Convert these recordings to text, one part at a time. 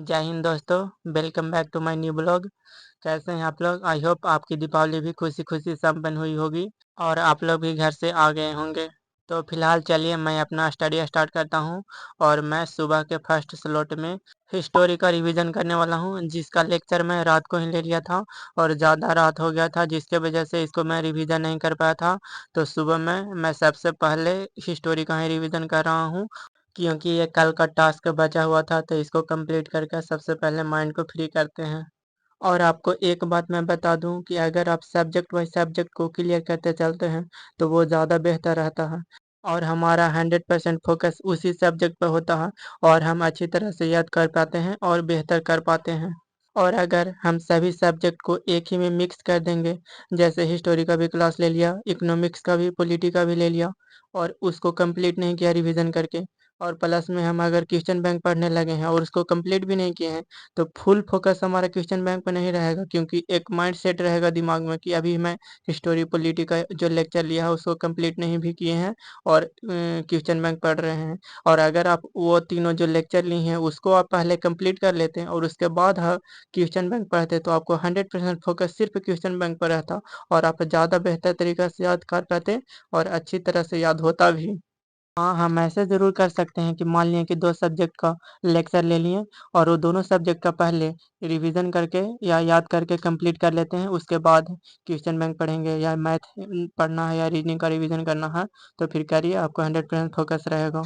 जय हिंद दोस्तों, welcome back to my new blog. कैसे हैं आप लोग? आई होप आपकी दीपावली भी खुशी खुशी संपन्न हुई होगी और आप लोग भी घर से आ गए होंगे। तो फिलहाल चलिए मैं अपना स्टडी स्टार्ट करता हूं और मैं सुबह के फर्स्ट स्लॉट में हिस्टोरी का रिवीजन करने वाला हूं, जिसका लेक्चर मैं रात को ही ले लिया था और ज़्यादा रात हो गया था, जिसके वजह से इसको मैं रिवीजन नहीं कर पाया था। तो सुबह में मैं सबसे पहले हिस्टोरी का ही रिवीजन कर रहा हूँ, क्योंकि ये कल का टास्क बचा हुआ था, तो इसको कंप्लीट करके सबसे पहले माइंड को फ्री करते हैं। और आपको एक बात मैं बता दूं कि अगर आप सब्जेक्ट वाइज सब्जेक्ट को क्लियर करते चलते हैं तो वो ज़्यादा बेहतर रहता है और हमारा 100% फोकस उसी सब्जेक्ट पर होता है और हम अच्छी तरह से याद कर पाते हैं और बेहतर कर पाते हैं। और अगर हम सभी सब्जेक्ट को एक ही में मिक्स कर देंगे, जैसे हिस्टोरी का भी क्लास ले लिया, इकोनॉमिक्स का भी, पॉलिटी का भी ले लिया और उसको कंप्लीट नहीं किया रिवीजन करके, और प्लस में हम अगर क्वेश्चन बैंक पढ़ने लगे हैं और उसको कंप्लीट भी नहीं किए हैं, तो फुल फोकस हमारा क्वेश्चन बैंक पर नहीं रहेगा, क्योंकि एक माइंड सेट रहेगा दिमाग में कि अभी मैं हिस्टोरी पॉलिटी का जो लेक्चर लिया है उसको कंप्लीट नहीं भी किए हैं और क्वेश्चन बैंक पढ़ रहे हैं। और अगर आप वो तीनों जो लेक्चर लिए हैं उसको आप पहले कंप्लीट कर लेते हैं और उसके बाद क्वेश्चन बैंक पढ़ते, तो आपको 100% फोकस सिर्फ क्वेश्चन बैंक पर रहता और आप ज़्यादा बेहतर तरीक़ा से याद कर पाते और अच्छी तरह से याद होता भी। हाँ, हम ऐसे ज़रूर कर सकते हैं कि मान लिया कि 2 सब्जेक्ट का लेक्चर ले लिए और वो दोनों सब्जेक्ट का पहले रिवीजन करके या याद करके कंप्लीट कर लेते हैं। उसके बाद क्वेश्चन बैंक पढ़ेंगे या मैथ पढ़ना है या रीजनिंग का रिवीजन करना है, तो फिर करिए, आपको 100% फोकस रहेगा।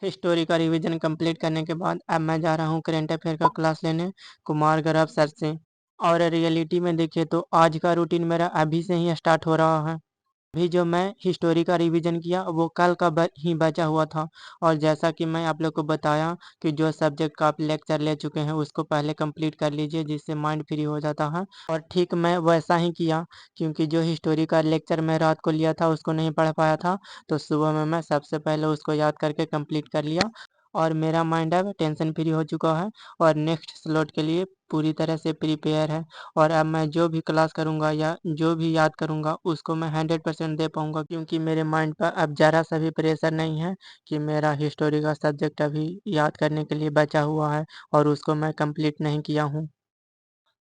हिस्टोरी का रिवीजन कंप्लीट करने के बाद अब मैं जा रहा हूँ करंट अफेयर का क्लास लेने कुमार गौरव सर से। और रियलिटी में देखिए तो आज का रूटीन मेरा अभी से ही स्टार्ट हो रहा है। अभी जो मैं हिस्टोरी का रिवीजन किया वो कल का ही बचा हुआ था, और जैसा कि मैं आप लोग को बताया कि जो सब्जेक्ट का आप लेक्चर ले चुके हैं उसको पहले कंप्लीट कर लीजिए, जिससे माइंड फ्री हो जाता है। और ठीक मैं वैसा ही किया, क्योंकि जो हिस्टोरी का लेक्चर मैं रात को लिया था उसको नहीं पढ़ पाया था, तो सुबह में मैं सबसे पहले उसको याद करके कंप्लीट कर लिया और मेरा माइंड अब टेंशन फ्री हो चुका है और नेक्स्ट स्लॉट के लिए पूरी तरह से प्रिपेयर है। और अब मैं जो भी क्लास करूँगा या जो भी याद करूँगा उसको मैं 100% दे पाऊँगा, क्योंकि मेरे माइंड पर अब ज़रा सा भी प्रेशर नहीं है कि मेरा हिस्टोरी का सब्जेक्ट अभी याद करने के लिए बचा हुआ है और उसको मैं कंप्लीट नहीं किया हूँ।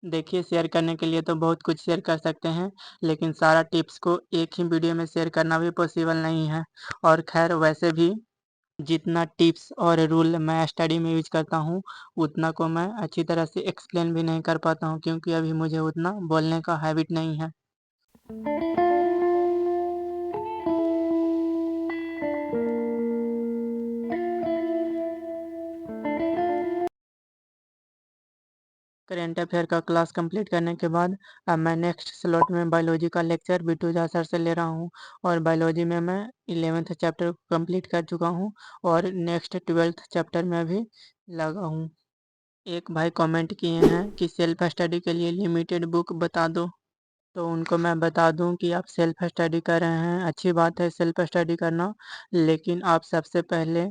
देखिए, शेयर करने के लिए तो बहुत कुछ शेयर कर सकते हैं, लेकिन सारा टिप्स को एक ही वीडियो में शेयर करना भी पॉसिबल नहीं है। और खैर, वैसे भी जितना टिप्स और रूल मैं स्टडी में यूज करता हूँ उतना को मैं अच्छी तरह से एक्सप्लेन भी नहीं कर पाता हूँ, क्योंकि अभी मुझे उतना बोलने का हैबिट नहीं है। करेंट अफेयर का क्लास कंप्लीट करने के बाद अब मैं नेक्स्ट स्लॉट में बायोलॉजी का लेक्चर बिट्टू झा सर से ले रहा हूँ। और बायोलॉजी में मैं 11th चैप्टर को कंप्लीट कर चुका हूँ और नेक्स्ट 12th चैप्टर में अभी लगा हूँ। एक भाई कमेंट किए हैं कि सेल्फ स्टडी के लिए लिमिटेड बुक बता दो। तो उनको मैं बता दूं कि आप सेल्फ स्टडी कर रहे हैं, अच्छी बात है सेल्फ स्टडी करना, लेकिन आप सबसे पहले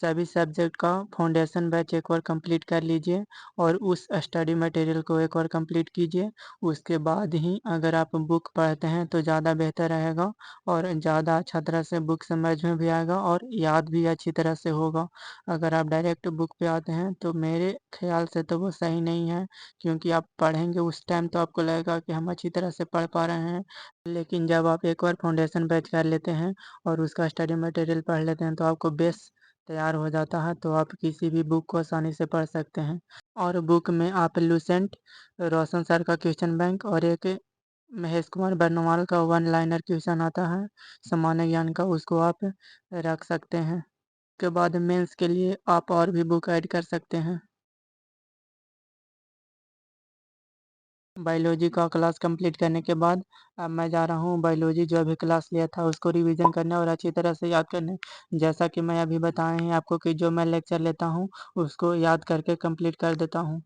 सभी सब्जेक्ट का फाउंडेशन बैच एक बार कंप्लीट कर लीजिए और उस स्टडी मटेरियल को एक बार कंप्लीट कीजिए। उसके बाद ही अगर आप बुक पढ़ते हैं तो ज़्यादा बेहतर रहेगा और ज़्यादा अच्छा तरह से बुक समझ में भी आएगा और याद भी अच्छी तरह से होगा। अगर आप डायरेक्ट बुक पे आते हैं तो मेरे ख्याल से तो वो सही नहीं है, क्योंकि आप पढ़ेंगे उस टाइम तो आपको लगेगा कि हम अच्छी तरह से पढ़ पा रहे हैं, लेकिन जब आप एक बार फाउंडेशन बैच कर लेते हैं और उसका स्टडी मटेरियल पढ़ लेते हैं तो आपको बेस तैयार हो जाता है, तो आप किसी भी बुक को आसानी से पढ़ सकते हैं। और बुक में आप लूसेंट, रोशन सर का क्वेश्चन बैंक और एक महेश कुमार बर्नवाल का वन लाइनर क्वेश्चन आता है सामान्य ज्ञान का, उसको आप रख सकते हैं। उसके बाद मेंस के लिए आप और भी बुक ऐड कर सकते हैं। बायोलॉजी का क्लास कंप्लीट करने के बाद अब मैं जा रहा हूँ बायोलॉजी जो अभी क्लास लिया था उसको रिवीजन करने और अच्छी तरह से याद करने। जैसा कि मैं अभी बताए हैं आपको कि जो मैं लेक्चर लेता हूँ उसको याद करके कंप्लीट कर देता हूँ।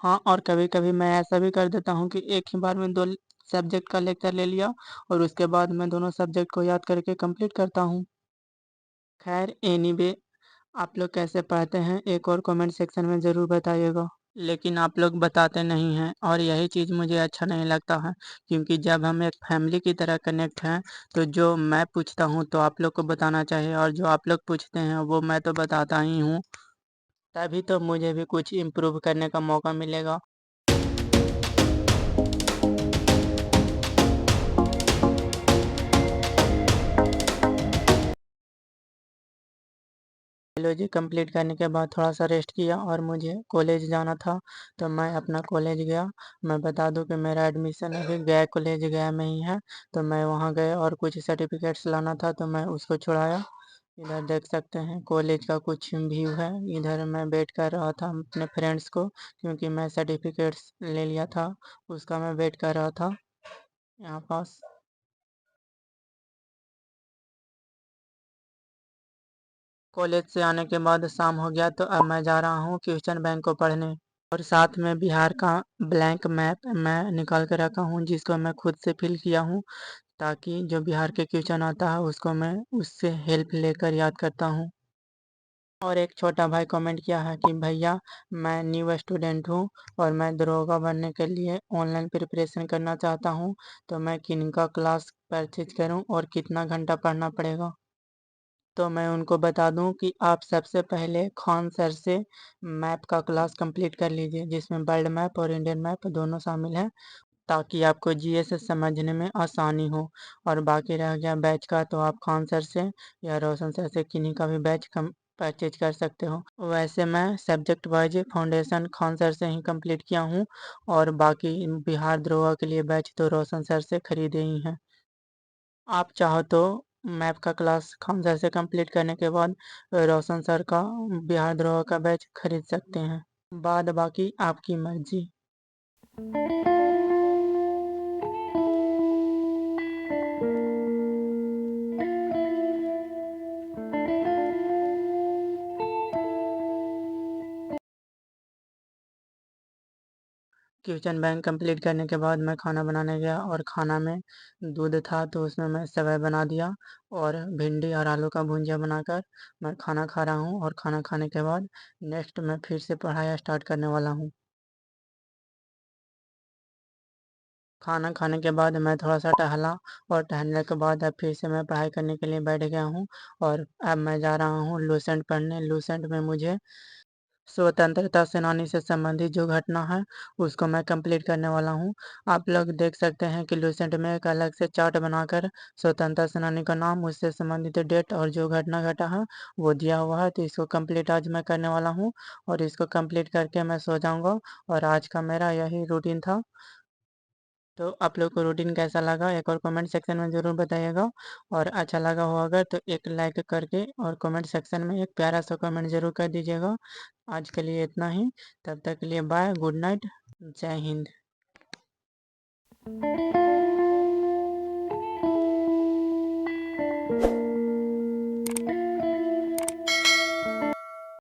हाँ, और कभी-कभी मैं ऐसा भी कर देता हूँ कि एक ही बार में 2 सब्जेक्ट का लेक्चर ले लिया और उसके बाद मैं दोनों सब्जेक्ट को याद करके कंप्लीट करता हूँ। खैर एनीवे, आप लोग कैसे पढ़ते हैं एक और कमेंट सेक्शन में ज़रूर बताइएगा। लेकिन आप लोग बताते नहीं हैं और यही चीज़ मुझे अच्छा नहीं लगता है, क्योंकि जब हम एक फैमिली की तरह कनेक्ट हैं तो जो मैं पूछता हूँ तो आप लोग को बताना चाहिए, और जो आप लोग पूछते हैं वो मैं तो बताता ही हूँ। तभी तो मुझे भी कुछ इम्प्रूव करने का मौका मिलेगा। बायोलॉजी कंप्लीट करने के बाद थोड़ा सा रेस्ट किया और मुझे कॉलेज जाना था, तो मैं अपना कॉलेज गया। मैं बता दूं कि मेरा एडमिशन अभी गया कॉलेज गया में ही है, तो मैं वहाँ गया और कुछ सर्टिफिकेट्स लाना था तो मैं उसको छुड़ाया। इधर देख सकते हैं कॉलेज का कुछ व्यू है। इधर मैं वेट कर रहा था अपने फ्रेंड्स को, क्योंकि मैं सर्टिफिकेट्स ले लिया था, उसका मैं वेट कर रहा था यहाँ पास। कॉलेज से आने के बाद शाम हो गया, तो अब मैं जा रहा हूँ क्वेश्चन बैंक को पढ़ने। और साथ में बिहार का ब्लैंक मैप मैं निकाल के रखा हूँ, जिसको मैं खुद से फिल किया हूँ, ताकि जो बिहार के क्वेश्चन आता है उसको मैं उससे हेल्प लेकर याद करता हूँ। और एक छोटा भाई कमेंट किया है कि भैया, मैं न्यू स्टूडेंट हूँ और मैं दरोगा बनने के लिए ऑनलाइन प्रिपरेशन करना चाहता हूँ, तो मैं किन का क्लास परचेज करूँ और कितना घंटा पढ़ना पड़ेगा। तो मैं उनको बता दूं कि आप सबसे पहले खान सर से मैप का क्लास कंप्लीट कर लीजिए, जिसमें वर्ल्ड मैप और इंडियन मैप दोनों शामिल हैं, ताकि आपको जीएस समझने में आसानी हो। और बाकी रह गया बैच का, तो आप खान सर से या रोशन सर से किन्हीं का भी बैच कम परचेज कर सकते हो। वैसे मैं subject wise foundation Khan sir से ही कंप्लीट किया हूँ, और बाकी बिहार द्रोह के लिए बैच तो रोशन सर से खरीदे ही हैं। आप चाहो तो मैप का क्लास खान सर से कंप्लीट करने के बाद रोशन सर का बिहार द्रोह का बैच खरीद सकते हैं। बाद बाकी आपकी मर्जी। किचन बैंक कंप्लीट करने के बाद मैं खाना बनाने गया, और खाना में दूध था तो उसमें मैं सेवई बना दिया, और भिंडी और आलू का भुजिया बनाकर मैं खाना खा रहा हूँ। और खाना खाने के बाद नेक्स्ट मैं फिर से पढ़ाई स्टार्ट करने वाला हूँ। खाना खाने के बाद मैं थोड़ा सा टहला, और टहलने के बाद अब फिर से मैं पढ़ाई करने के लिए बैठ गया हूँ। और अब मैं जा रहा हूँ लूसेंट पढ़ने। लूसेंट में मुझे स्वतंत्रता सेनानी से संबंधित जो घटना है उसको मैं कंप्लीट करने वाला हूँ। आप लोग देख सकते हैं कि लूसेंट में एक अलग से चार्ट बनाकर स्वतंत्रता सेनानी का नाम, उससे संबंधित डेट और जो घटना घटा है वो दिया हुआ है। तो इसको कंप्लीट आज मैं करने वाला हूँ, और इसको कंप्लीट करके मैं सो जाऊँगा। और आज का मेरा यही रूटीन था। तो आप लोग को रूटीन कैसा लगा एक और कमेंट सेक्शन में ज़रूर बताइएगा, और अच्छा लगा हो अगर तो एक लाइक करके और कमेंट सेक्शन में एक प्यारा सा कमेंट ज़रूर कर दीजिएगा। आज के लिए इतना ही। तब तक के लिए बाय, गुड नाइट, जय हिंद।